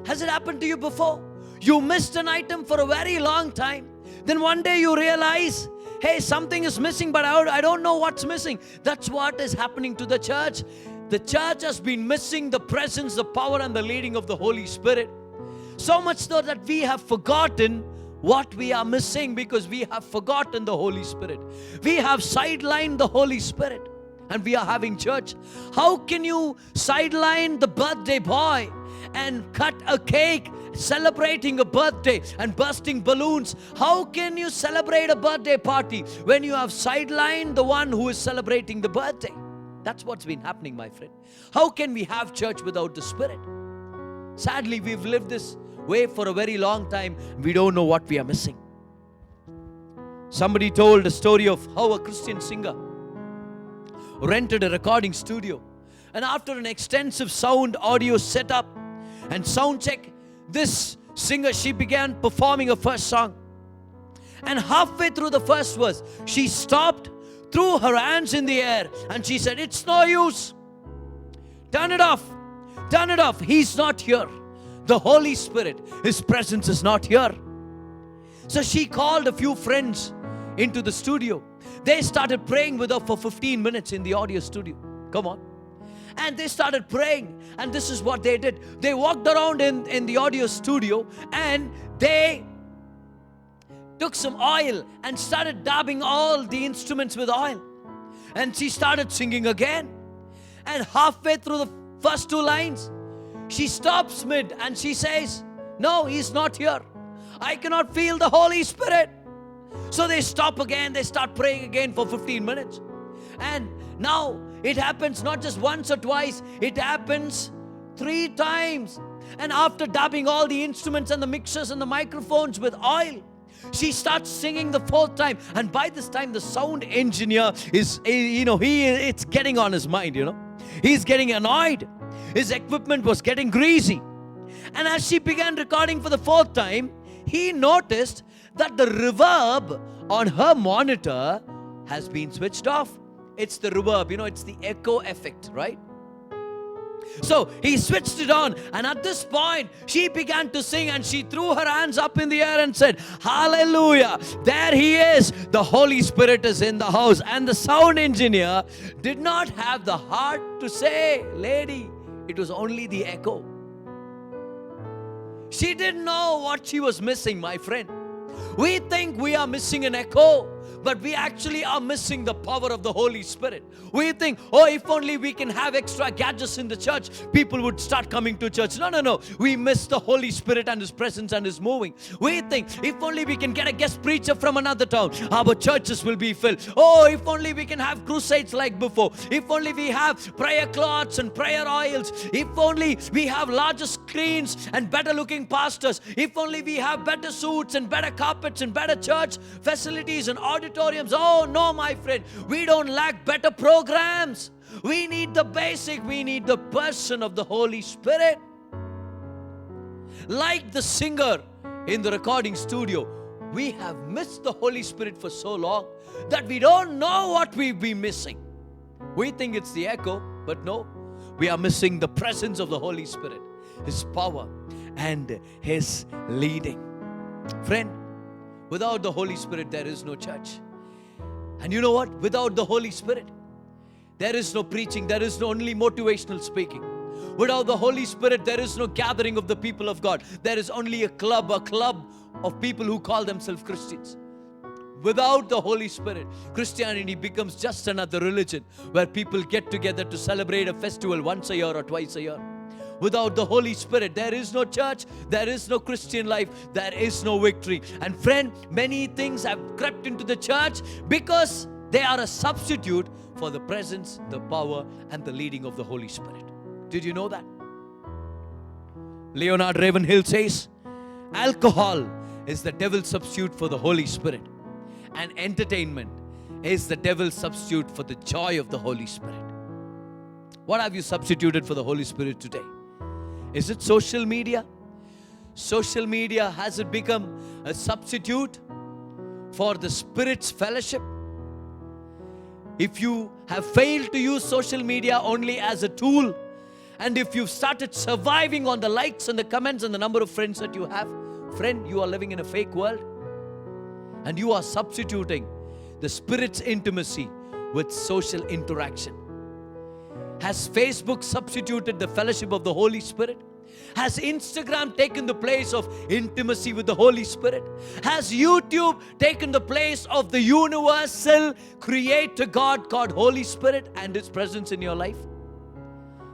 Has it happened to you before? You missed an item for a very long time. Then one day you realize, hey, something is missing, but I don't know what's missing. That's what is happening to the church. The church has been missing the presence, the power, and the leading of the Holy Spirit. So much so that we have forgotten what we are missing because we have forgotten the Holy Spirit. We have sidelined the Holy Spirit. And we are having church. How can you sideline the birthday boy and cut a cake celebrating a birthday and bursting balloons? How can you celebrate a birthday party when you have sidelined the one who is celebrating the birthday? That's what's been happening, my friend. How can we have church without the Spirit? Sadly, we've lived this way for a very long time. We don't know what we are missing. Somebody told a story of how a Christian singer rented a recording studio, and after an extensive sound audio setup and sound check, this singer, she began performing her first song, and halfway through the first verse she stopped, threw her hands in the air and she said, "It's no use. Turn it off. Turn it off. He's not here. The Holy Spirit, His presence is not here." So she called a few friends into the studio. They started praying with her for 15 minutes in the audio studio. Come on. And they started praying. And this is what they did. They walked around in the audio studio and they took some oil and started dabbing all the instruments with oil. And she started singing again. And halfway through the first two lines, she stops mid and she says, "No, He's not here. I cannot feel the Holy Spirit." So they stop again. They start praying again for 15 minutes. And now it happens not just once or twice. It happens 3 times. And after dabbing all the instruments and the mixers and the microphones with oil, she starts singing the 4th time. And by this time, the sound engineer is, it's getting on his mind, He's getting annoyed. His equipment was getting greasy. And as she began recording for the 4th time, he noticed that the reverb on her monitor has been switched off. It's the reverb, it's the echo effect, right? So he switched it on, and at this point she began to sing, and she threw her hands up in the air and said, "Hallelujah, there He is. The Holy Spirit is in the house." And the sound engineer did not have the heart to say, "Lady, it was only the echo." She didn't know what she was missing, my friend. We think we are missing an echo, but we actually are missing the power of the Holy Spirit. We think, if only we can have extra gadgets in the church, people would start coming to church. No. We miss the Holy Spirit and His presence and His moving. We think, if only we can get a guest preacher from another town, our churches will be filled. If only we can have crusades like before. If only we have prayer cloths and prayer oils. If only we have larger screens and better looking pastors. If only we have better suits and better carpets and better church facilities and auditoriums. Oh no, my friend, we don't lack better programs. We need the basic. We need the person of the Holy Spirit. Like the singer in the recording studio, we have missed the Holy Spirit for so long that we don't know what we've been missing. We think it's the echo, but no, we are missing the presence of the Holy Spirit, His power and His leading. Friend, without the Holy Spirit, there is no church. And you know what? Without the Holy Spirit, there is no preaching. There is no only motivational speaking. Without the Holy Spirit, there is no gathering of the people of God. There is only a club of people who call themselves Christians. Without the Holy Spirit, Christianity becomes just another religion where people get together to celebrate a festival once a year or twice a year. Without the Holy Spirit, there is no church, there is no Christian life, there is no victory. And friend, many things have crept into the church because they are a substitute for the presence, the power, and the leading of the Holy Spirit. Did you know that? Leonard Ravenhill says, alcohol is the devil's substitute for the Holy Spirit, and entertainment is the devil's substitute for the joy of the Holy Spirit. What have you substituted for the Holy Spirit today? Is it social media? Social media, has it become a substitute for the Spirit's fellowship? If you have failed to use social media only as a tool, and if you've started surviving on the likes and the comments and the number of friends that you have, friend, you are living in a fake world. And you are substituting the Spirit's intimacy with social interaction. Has Facebook substituted the fellowship of the Holy Spirit? Has Instagram taken the place of intimacy with the Holy Spirit? Has YouTube taken the place of the universal creator God called Holy Spirit and His presence in your life?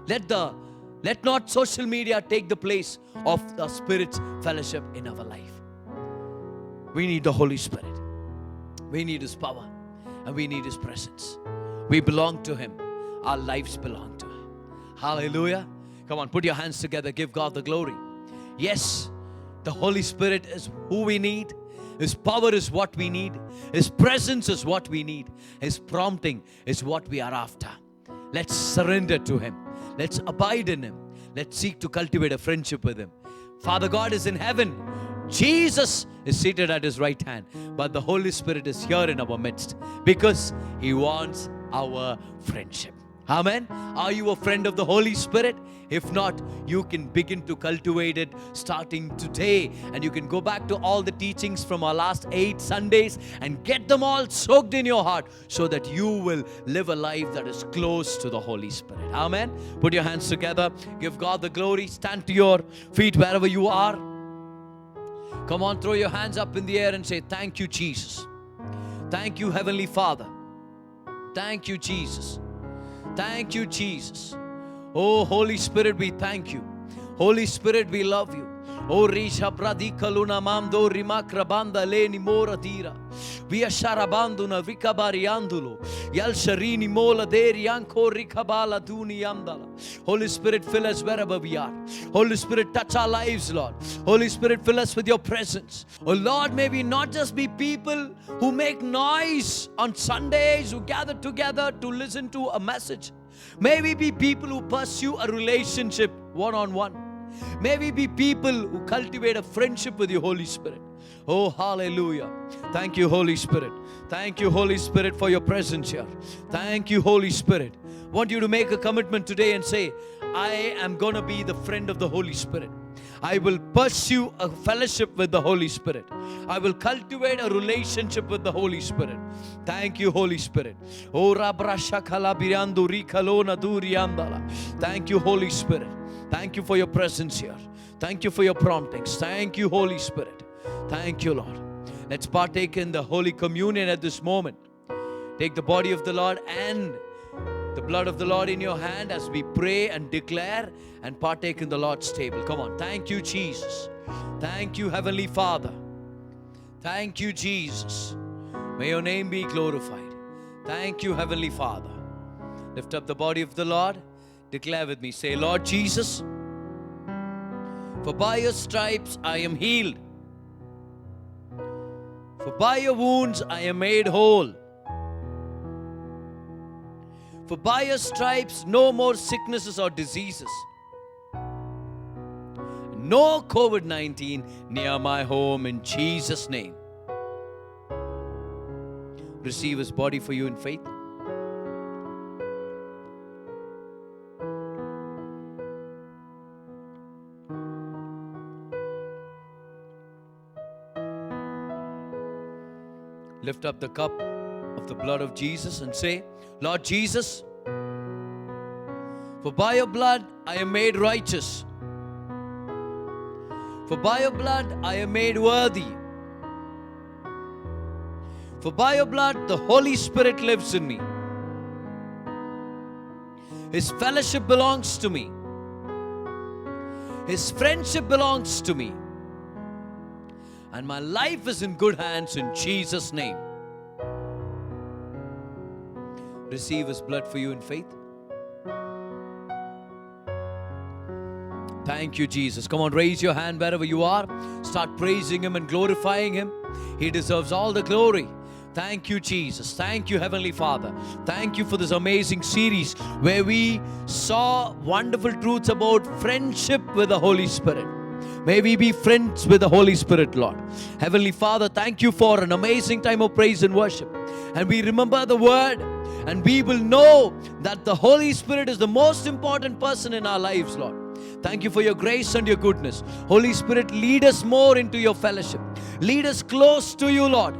Let not social media take the place of the Spirit's fellowship in our life. We need the Holy Spirit. We need His power. And we need His presence. We belong to Him. Our lives belong to Him. Hallelujah. Come on, put your hands together. Give God the glory. Yes, the Holy Spirit is who we need. His power is what we need. His presence is what we need. His prompting is what we are after. Let's surrender to Him. Let's abide in Him. Let's seek to cultivate a friendship with Him. Father God is in heaven. Jesus is seated at his right hand, but the Holy Spirit is here in our midst because he wants our friendship. Amen. Are you a friend of the Holy Spirit? If not, you can begin to cultivate it starting today. And you can go back to all the teachings from our last 8 Sundays and get them all soaked in your heart so that you will live a life that is close to the Holy Spirit. Amen. Put your hands together. Give God the glory. Stand to your feet wherever you are. Come on, throw your hands up in the air and say, thank you, Jesus. Thank you, Heavenly Father. Thank you, Jesus. Thank you, Jesus. Oh, Holy Spirit, we thank you. Holy Spirit, we love you. Oh, Risha Bradikaluna Mamdo Rimakrabanda Leni Moradira. Via Sharabanduna Vikabariandulo. Yal Sharini Mola Deri Anko Rikabala Duni Yamdala. Holy Spirit, fill us wherever we are. Holy Spirit, touch our lives, Lord. Holy Spirit, fill us with your presence. Oh Lord, may we not just be people who make noise on Sundays, who gather together to listen to a message. May we be people who pursue a relationship one-on-one. May we be people who cultivate a friendship with the Holy Spirit. Oh, hallelujah. Thank you, Holy Spirit. Thank you, Holy Spirit, for your presence here. Thank you, Holy Spirit. I want you to make a commitment today and say, I am going to be the friend of the Holy Spirit. I will pursue a fellowship with the Holy Spirit. I will cultivate a relationship with the Holy Spirit. Thank you, Holy Spirit. Thank you, Holy Spirit. Thank you for your presence here. Thank you for your promptings. Thank you, Holy Spirit. Thank you, Lord. Let's partake in the Holy Communion at this moment. Take the body of the Lord and the blood of the Lord in your hand as we pray and declare and partake in the Lord's table. Come on. Thank you, Jesus. Thank you, Heavenly Father. Thank you, Jesus. May your name be glorified. Thank you, Heavenly Father. Lift up the body of the Lord. Declare with me. Say, Lord Jesus, for by your stripes I am healed. For by your wounds I am made whole. For by your stripes no more sicknesses or diseases. No COVID-19 near my home in Jesus' name. Receive his body for you in faith. Lift up the cup of the blood of Jesus and say, Lord Jesus, for by your blood I am made righteous. For by your blood I am made worthy. For by your blood the Holy Spirit lives in me. His fellowship belongs to me. His friendship belongs to me. And my life is in good hands in Jesus' name. Receive his blood for you in faith. Thank you, Jesus. Come on, raise your hand wherever you are. Start praising him and glorifying him. He deserves all the glory. Thank you, Jesus. Thank you, Heavenly Father. Thank you for this amazing series where we saw wonderful truths about friendship with the Holy Spirit. May we be friends with the Holy Spirit, Lord. Heavenly Father, thank you for an amazing time of praise and worship. And we remember the word, and we will know that the Holy Spirit is the most important person in our lives, Lord. Thank you for your grace and your goodness. Holy Spirit, lead us more into your fellowship. Lead us close to you, Lord.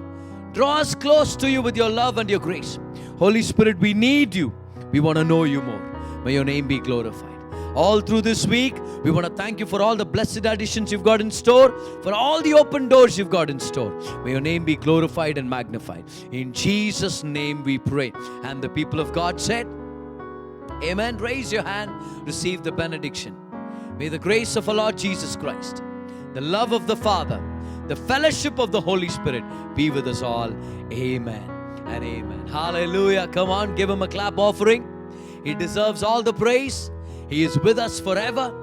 Draw us close to you with your love and your grace. Holy Spirit, we need you. We want to know you more. May your name be glorified. All through this week, we want to thank you for all the blessed additions you've got in store, for all the open doors you've got in store. May your name be glorified and magnified. In Jesus' name we pray. And the people of God said, Amen. Raise your hand. Receive the benediction. May the grace of our Lord Jesus Christ, the love of the Father, the fellowship of the Holy Spirit be with us all. Amen and amen. Hallelujah. Come on, give him a clap offering. He deserves all the praise. He is with us forever.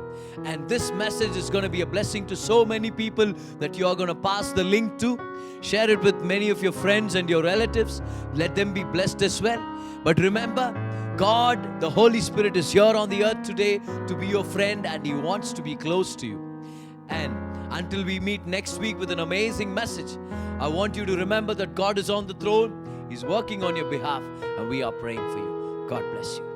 And this message is going to be a blessing to so many people that you are going to pass the link to. Share it with many of your friends and your relatives. Let them be blessed as well. But remember, God, the Holy Spirit is here on the earth today to be your friend, and He wants to be close to you. And Until we meet next week with an amazing message, I want you to remember that God is on the throne. He's working on your behalf, and we are praying for you. God bless you.